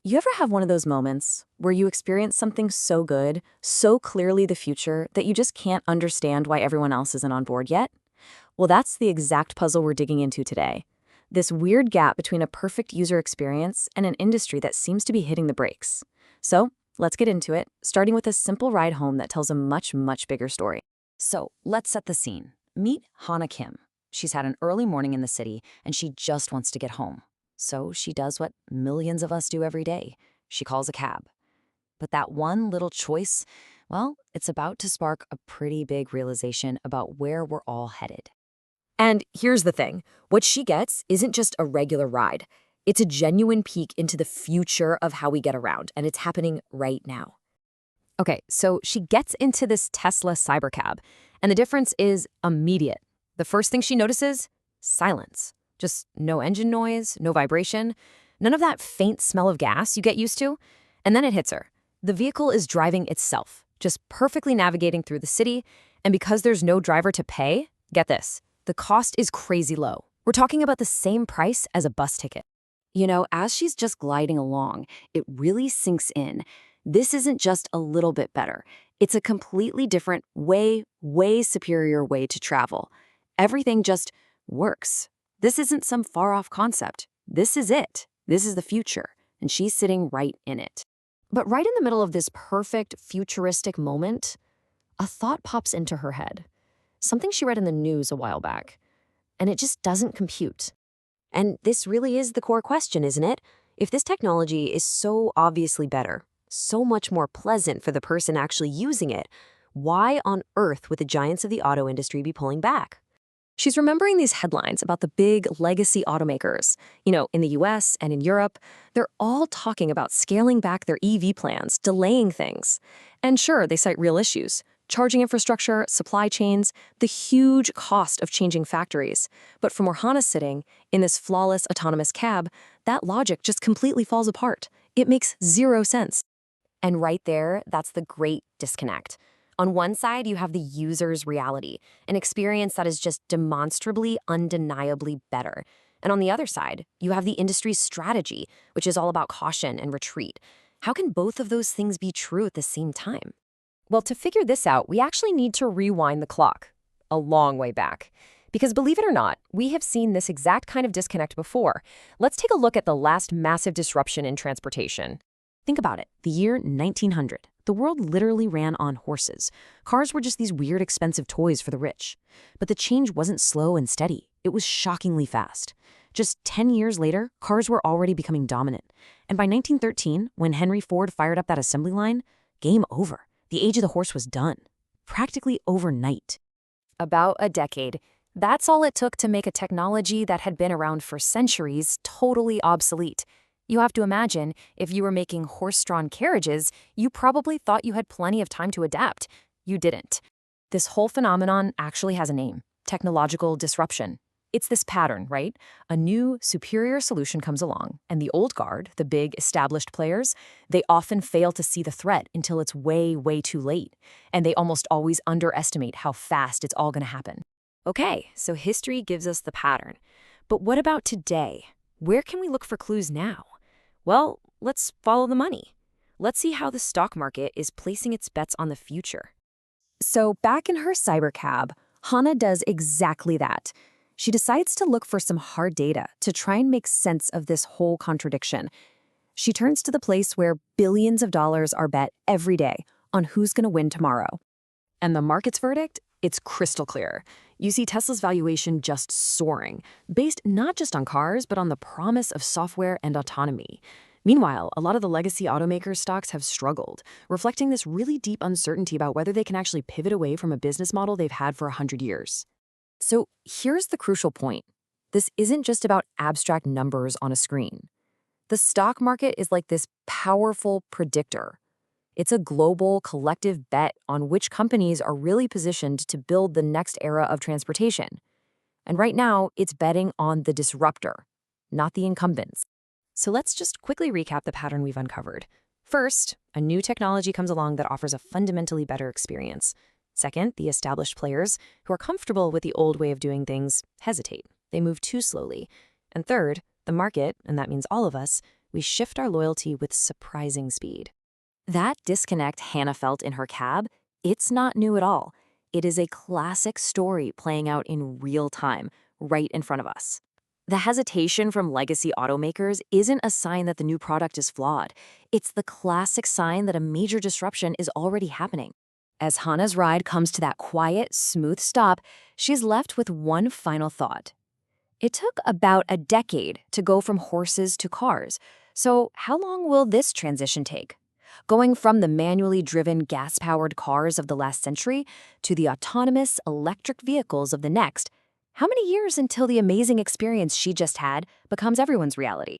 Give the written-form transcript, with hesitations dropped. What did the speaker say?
You ever have one of those moments where you experience something so good, so clearly the future, that you just can't understand why everyone else isn't on board yet? Well, that's the exact puzzle we're digging into today. This weird gap between a perfect user experience and an industry that seems to be hitting the brakes. So, let's get into it, starting with a simple ride home that tells a much, much bigger story. So, let's set the scene. Meet Hana Kim. She's had an early morning in the city, and she just wants to get home. So she does what millions of us do every day. She calls a cab. But that one little choice, well, it's about to spark a pretty big realization about where we're all headed. And here's the thing. What she gets isn't just a regular ride. It's a genuine peek into the future of how we get around, and it's happening right now. Okay, so she gets into this Tesla Cybercab, and the difference is immediate. The first thing she notices? Silence. Just no engine noise, no vibration, none of that faint smell of gas you get used to. And then it hits her. The vehicle is driving itself, just perfectly navigating through the city. And because there's no driver to pay, get this, the cost is crazy low. We're talking about the same price as a bus ticket. As she's just gliding along, it really sinks in. This isn't just a little bit better. It's a completely different, way superior way to travel. Everything just works. This isn't some far-off concept. This is it. This is the future, and she's sitting right in it. But right in the middle of this perfect, futuristic moment, a thought pops into her head. Something she read in the news a while back, and it just doesn't compute. And this really is the core question, isn't it? If this technology is so obviously better, so much more pleasant for the person actually using it, why on earth would the giants of the auto industry be pulling back? She's remembering these headlines about the big legacy automakers. In the US and in Europe, they're all talking about scaling back their EV plans, delaying things. And sure, they cite real issues: charging infrastructure, supply chains, the huge cost of changing factories. But from where Hana's sitting, in this flawless autonomous cab, that logic just completely falls apart. It makes zero sense. And right there, that's the great disconnect. On one side, you have the user's reality, an experience that is just demonstrably, undeniably better. And on the other side, you have the industry's strategy, which is all about caution and retreat. How can both of those things be true at the same time? Well, to figure this out, we actually need to rewind the clock a long way back. Because believe it or not, we have seen this exact kind of disconnect before. Let's take a look at the last massive disruption in transportation. Think about it, the year 1900. The world literally ran on horses. Cars were just these weird, expensive toys for the rich. But the change wasn't slow and steady. It was shockingly fast. Just 10 years later, cars were already becoming dominant. And by 1913, when Henry Ford fired up that assembly line, game over. The age of the horse was done. Practically overnight. About a decade. That's all it took to make a technology that had been around for centuries totally obsolete. You have to imagine, if you were making horse-drawn carriages, you probably thought you had plenty of time to adapt. You didn't. This whole phenomenon actually has a name: technological disruption. It's this pattern, right? A new, superior solution comes along, and the old guard, the big, established players, they often fail to see the threat until it's way too late. And they almost always underestimate how fast it's all going to happen. Okay, so history gives us the pattern. But what about today? Where can we look for clues now? Well, let's follow the money. Let's see how the stock market is placing its bets on the future. So back in her cybercab, Hana does exactly that. She decides to look for some hard data to try and make sense of this whole contradiction. She turns to the place where billions of dollars are bet every day on who's going to win tomorrow. And the market's verdict? It's crystal clear. You see Tesla's valuation just soaring, based not just on cars, but on the promise of software and autonomy. Meanwhile, a lot of the legacy automakers' stocks have struggled, reflecting this really deep uncertainty about whether they can actually pivot away from a business model they've had for 100 years. So here's the crucial point. This isn't just about abstract numbers on a screen. The stock market is like this powerful predictor. It's a global, collective bet on which companies are really positioned to build the next era of transportation. And right now, it's betting on the disruptor, not the incumbents. So let's just quickly recap the pattern we've uncovered. First, a new technology comes along that offers a fundamentally better experience. Second, the established players, who are comfortable with the old way of doing things, hesitate. They move too slowly. And third, the market, and that means all of us, we shift our loyalty with surprising speed. That disconnect Hannah felt in her cab, it's not new at all. It is a classic story playing out in real time, right in front of us. The hesitation from legacy automakers isn't a sign that the new product is flawed. It's the classic sign that a major disruption is already happening. As Hannah's ride comes to that quiet, smooth stop, she's left with one final thought. It took about a decade to go from horses to cars. So how long will this transition take? Going from the manually driven gas-powered cars of the last century to the autonomous electric vehicles of the next, how many years until the amazing experience she just had becomes everyone's reality?